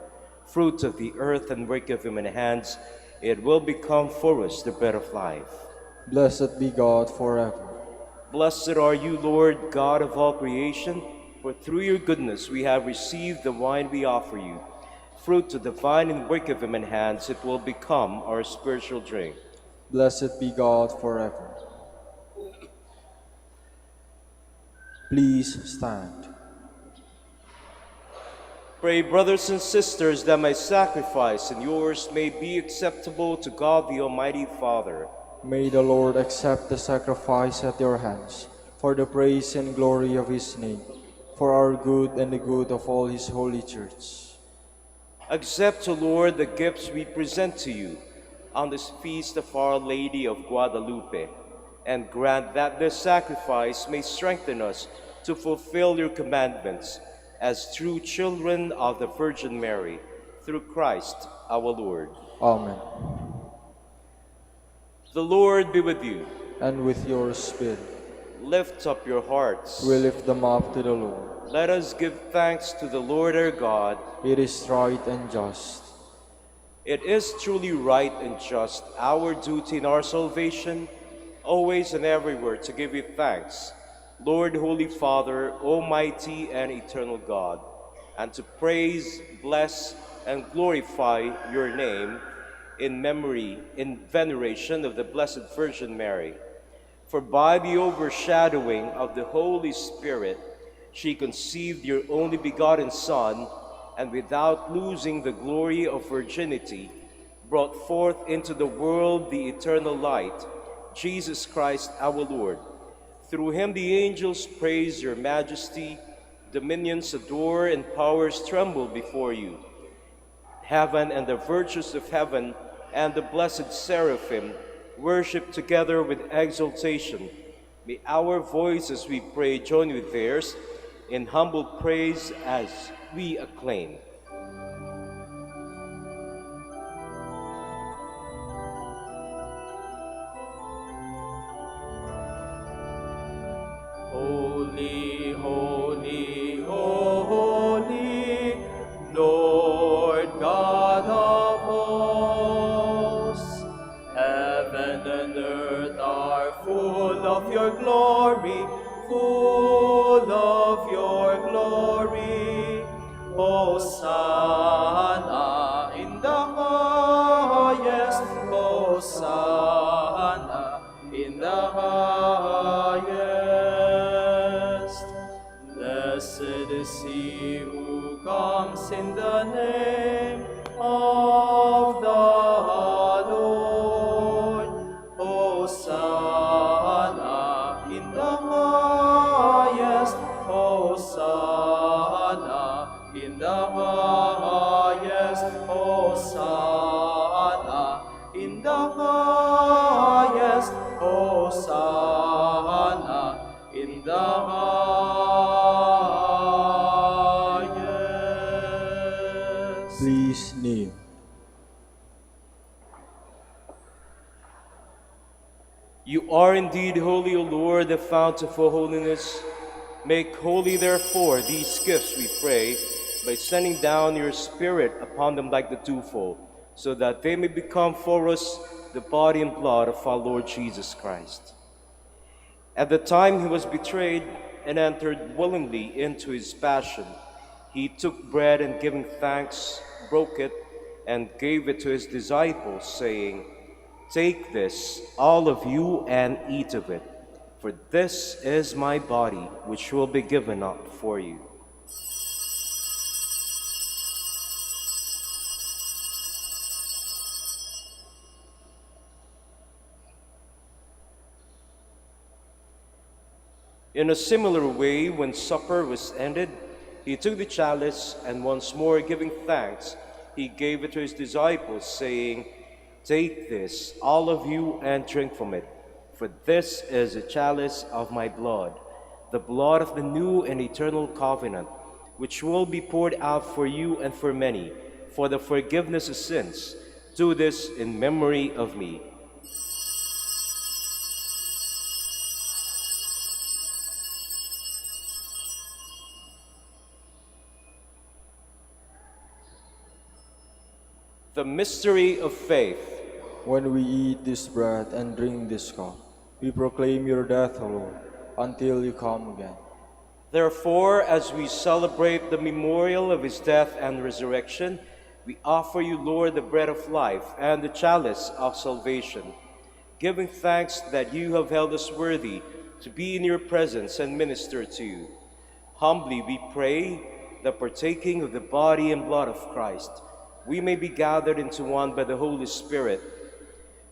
fruit of the earth and work of human hands. It will become for us the bread of life. Blessed be God forever. Blessed are you, Lord, God of all creation, for through your goodness we have received the wine we offer you, fruit of the vine and work of human hands. It will become our spiritual drink. Blessed be God forever. Please stand. Pray, brothers and sisters, that my sacrifice and yours may be acceptable to God the Almighty Father. May the Lord accept the sacrifice at your hands, for the praise and glory of his name, for our good and the good of all his holy church. Accept, O Lord, the gifts we present to you on this feast of Our Lady of Guadalupe, and grant that this sacrifice may strengthen us to fulfill your commandments as true children of the Virgin Mary, through Christ our Lord. Amen. The Lord be with you. And with your spirit, Lift up your hearts. we lift them up to the Lord. Let us give thanks to the Lord our God. It is right and just. It is truly right and just, our duty in our salvation, always and everywhere to give you thanks, Lord, Holy Father, Almighty and eternal God, and to praise, bless, and glorify your name in memory, in veneration of the Blessed Virgin Mary. For by the overshadowing of the Holy Spirit, she conceived your only begotten Son, and without losing the glory of virginity, brought forth into the world the eternal light, Jesus Christ our Lord. Through him the angels praise your majesty, dominions adore, and powers tremble before you. Heaven and the virtues of heaven and the blessed seraphim worship together with exultation. May our voices, we pray, join with theirs in humble praise as we acclaim. Holy, holy, holy, Lord God of hosts. Heaven and earth are full of your glory, full of your glory. Hosanna in the highest, Hosanna in the highest. Blessed is he who comes in the name of the Lord. Hosanna in the highest, Hosanna in the highest, Hosanna in the highest, Hosanna in the highest. Please kneel. You are indeed holy, O Lord, the fount of all holiness. Make holy, therefore, these gifts, we pray, by sending down your Spirit upon them like the dewfall, so that they may become for us the body and blood of our Lord Jesus Christ. At the time he was betrayed and entered willingly into his passion, he took bread and giving thanks, broke it, and gave it to his disciples, saying, "Take this, all of you, and eat of it, for this is my body, which will be given up for you." In a similar way, when supper was ended, he took the chalice, and once more giving thanks, he gave it to his disciples, saying, "Take this, all of you, and drink from it, for this is a chalice of my blood, the blood of the new and eternal covenant, which will be poured out for you and for many, for the forgiveness of sins. Do this in memory of me." The mystery of faith. When we eat this bread and drink this cup, we proclaim your death, O Lord, until you come again. Therefore, as we celebrate the memorial of his death and resurrection, we offer you, Lord, the bread of life and the chalice of salvation, giving thanks that you have held us worthy to be in your presence and minister to you. Humbly we pray that partaking of the body and blood of Christ, we may be gathered into one by the Holy Spirit.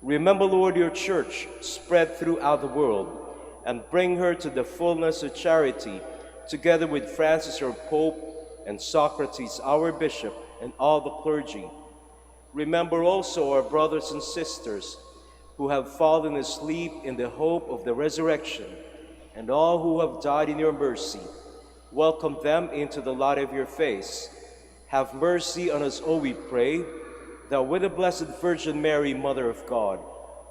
Remember, Lord, your church spread throughout the world, and bring her to the fullness of charity, together with Francis, our Pope, and Socrates, our Bishop, and all the clergy. Remember also our brothers and sisters who have fallen asleep in the hope of the resurrection, and all who have died in your mercy. Welcome them into the light of your face. Have mercy on us, O we pray, that with the Blessed Virgin Mary, Mother of God,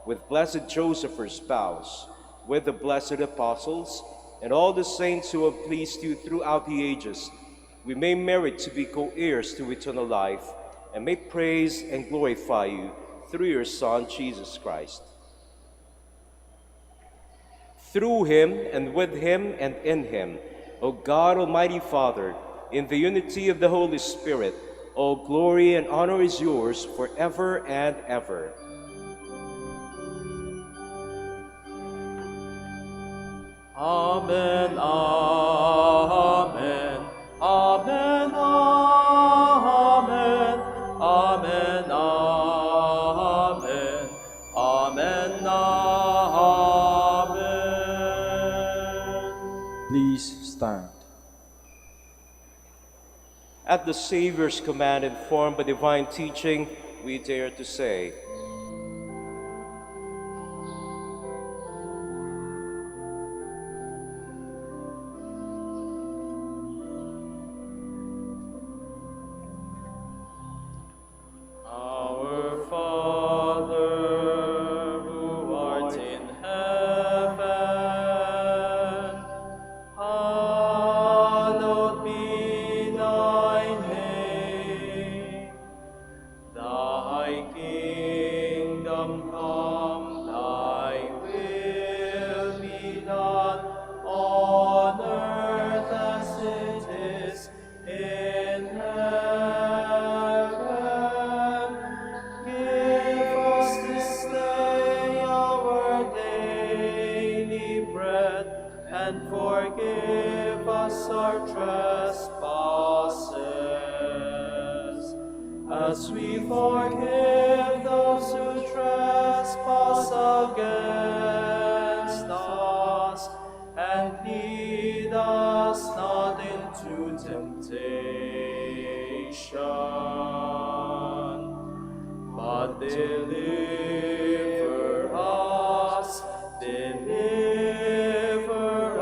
with blessed Joseph, her spouse, with the blessed apostles, and all the saints who have pleased you throughout the ages, we may merit to be co-heirs to eternal life, and may praise and glorify you through your Son, Jesus Christ. Through him, and with him, and in him, O God, Almighty Father, in the unity of the Holy Spirit, all glory and honor is yours forever and ever. Amen, amen, amen, amen, amen, amen, amen, amen. Please stand. At the Savior's command, informed by divine teaching, we dare to say, Our Father, who art in heaven, hallowed be thy name. Thy kingdom come, thy will be done, on earth as it is in heaven. Give us this day our daily bread, and forgive us our trespasses, as we forgive those who trespass against us. And lead us not into temptation, but deliver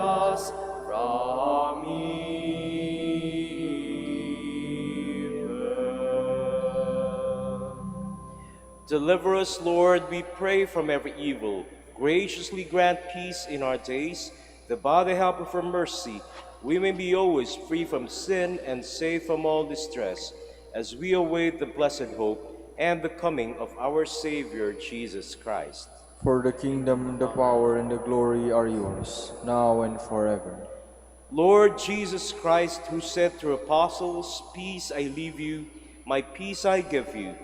us from evil. Deliver us, Lord, we pray, from every evil. Graciously grant peace in our days, that by the help of your mercy we may be always free from sin and safe from all distress, as we await the blessed hope and the coming of our Savior, Jesus Christ. For the kingdom, the power, and the glory are yours, now and forever. Lord Jesus Christ, who said to your apostles, "Peace I leave you, my peace I give you,"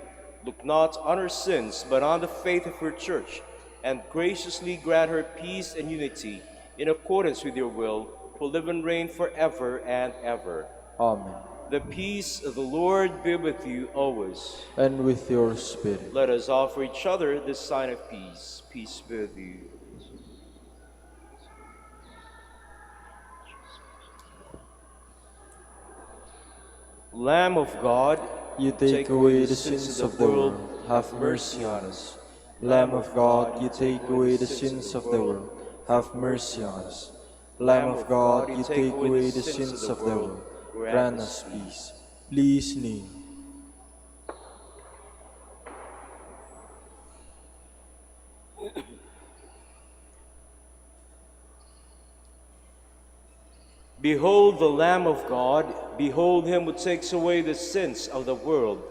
look not on our sins, but on the faith of your church, and graciously grant her peace and unity, in accordance with your will, who live and reign forever and ever. Amen. The peace of the Lord be with you always. And with your spirit. Let us offer each other this sign of peace. Peace be with you. Lamb of God, You take away the sins of the world, have mercy on us. Lamb of God, you take away the sins of the world, have mercy on us. Lamb of God, you take away the sins of the world, grant us peace. Please kneel. behold the Lamb of God, behold him who takes away the sins of the world.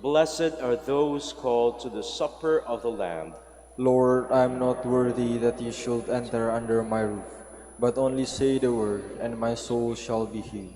Blessed are those called to the supper of the Lamb. Lord, I am not worthy that you should enter under my roof, but only say the word, and my soul shall be healed.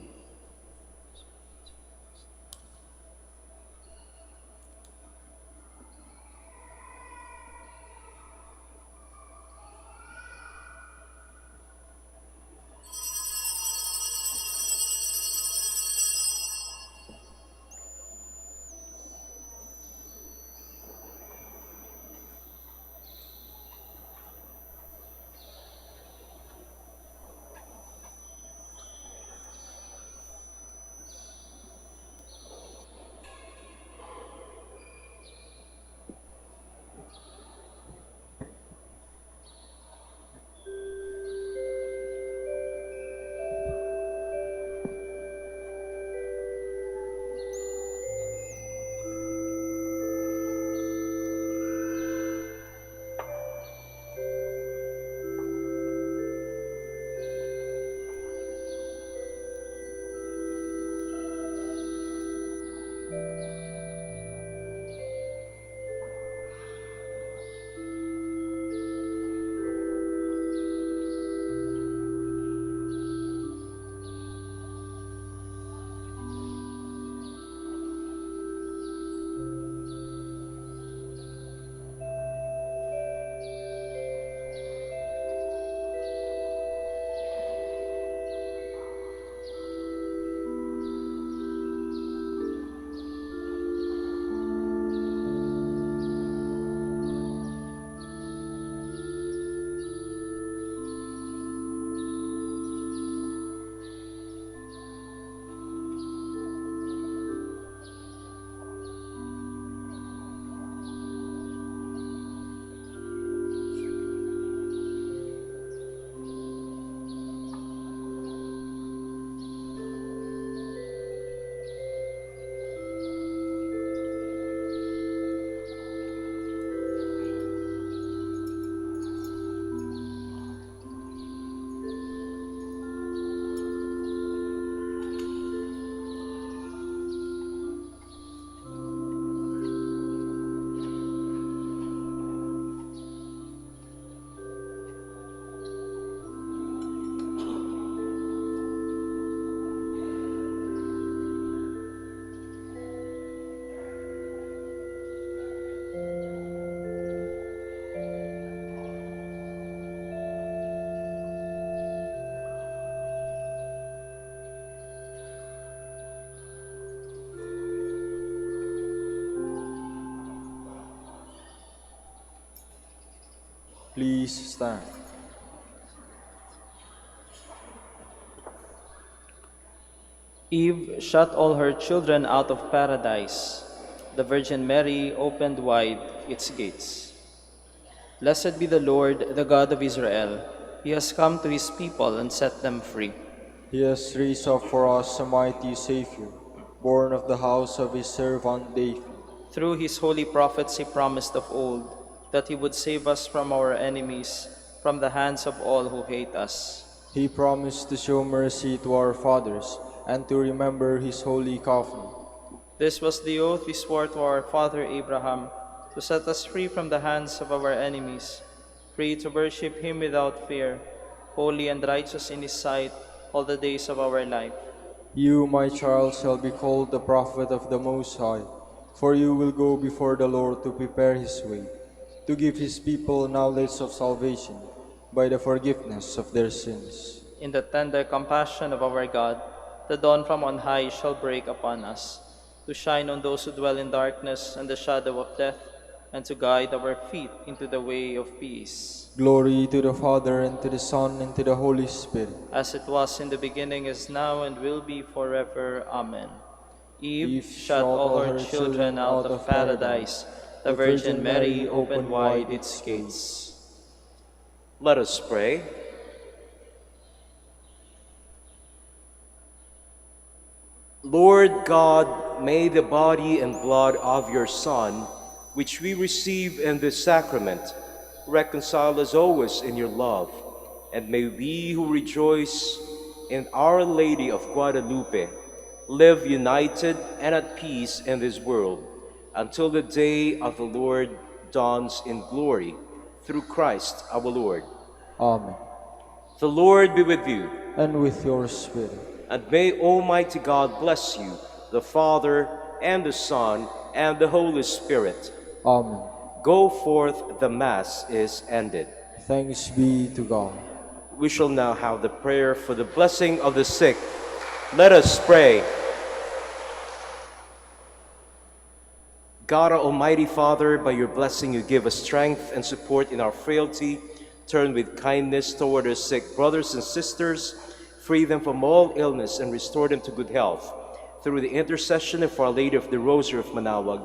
Please stand. Eve shut all her children out of paradise. The Virgin Mary opened wide its gates. Blessed be the Lord, the God of Israel. He has come to his people and set them free. He has raised up for us a mighty Savior, born of the house of his servant David. Through his holy prophets he promised of old that he would save us from our enemies, from the hands of all who hate us. He promised to show mercy to our fathers and to remember his holy covenant. This was the oath he swore to our father Abraham, to set us free from the hands of our enemies, free to worship him without fear, holy and righteous in his sight all the days of our life. You, my child, shall be called the prophet of the Most High, for you will go before the Lord to prepare his way, to give his people knowledge of salvation by the forgiveness of their sins. In the tender compassion of our God, the dawn from on high shall break upon us, to shine on those who dwell in darkness and the shadow of death, and to guide our feet into the way of peace. Glory to the Father, and to the Son, and to the Holy Spirit. As it was in the beginning, is now, and will be forever. Amen. Eve shut all her children out of paradise. The Virgin Mary opened wide its gates. Let us pray. Lord God, may the body and blood of your Son, which we receive in this sacrament, reconcile us always in your love, and may we who rejoice in Our Lady of Guadalupe live united and at peace in this world until the day of the Lord dawns in glory, through Christ our Lord. Amen. The Lord be with you, And with your spirit. and may Almighty God bless you, the Father, and the Son, and the Holy Spirit. Amen. Go forth, the Mass is ended. Thanks be to God. We shall now have the prayer for the blessing of the sick. Let us pray. God, our Almighty Father, by your blessing you give us strength and support in our frailty. Turn with kindness toward our sick brothers and sisters. Free them from all illness and restore them to good health. Through the intercession of Our Lady of the Rosary of Manaoag,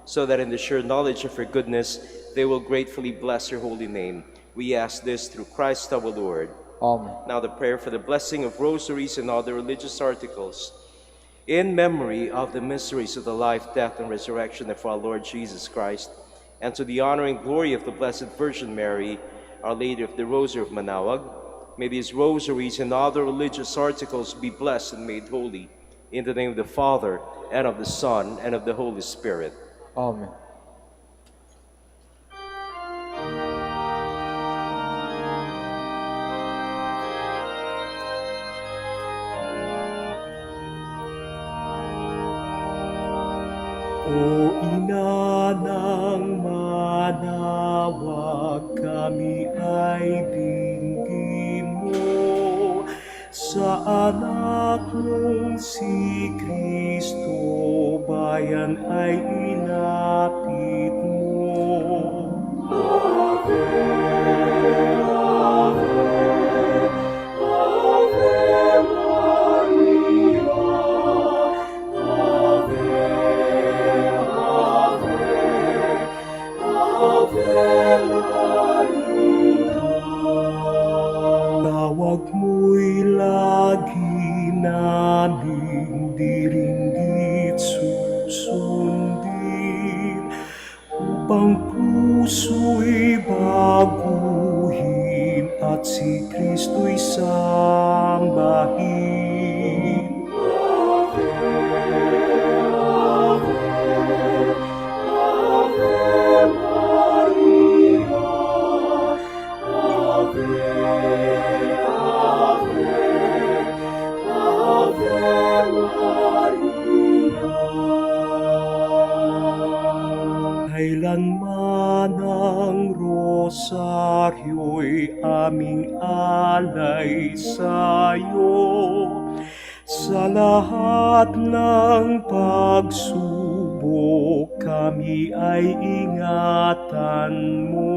so that in the sure knowledge of your goodness, they will gratefully bless your holy name. We ask this through Christ our Lord. Amen. Now the prayer for the blessing of rosaries and other religious articles. In memory of the mysteries of the life, death, and resurrection of our Lord Jesus Christ, and to the honor and glory of the Blessed Virgin Mary, Our Lady of the Rosary of Manaoag, may these rosaries and other religious articles be blessed and made holy. In the name of the Father, and of the Son, and of the Holy Spirit. Amen. O Ina ng Manaoag, kami ay dinggin mo sa anak mong si Kristo, bayan ay ilapit mo. Ave, Ave, Ave Maria, Ave, tawag mo'y lagi naming diringgit susundin, upang puso'y baguhin at si Kristo'y sambahin. Ave, Ave, Ave Maria, Ave, Ave, Ave Maria. Kailanman ang rosaryo'y aming alay sa'yo, sa lahat ng pagsubok kami ay ingatan mo.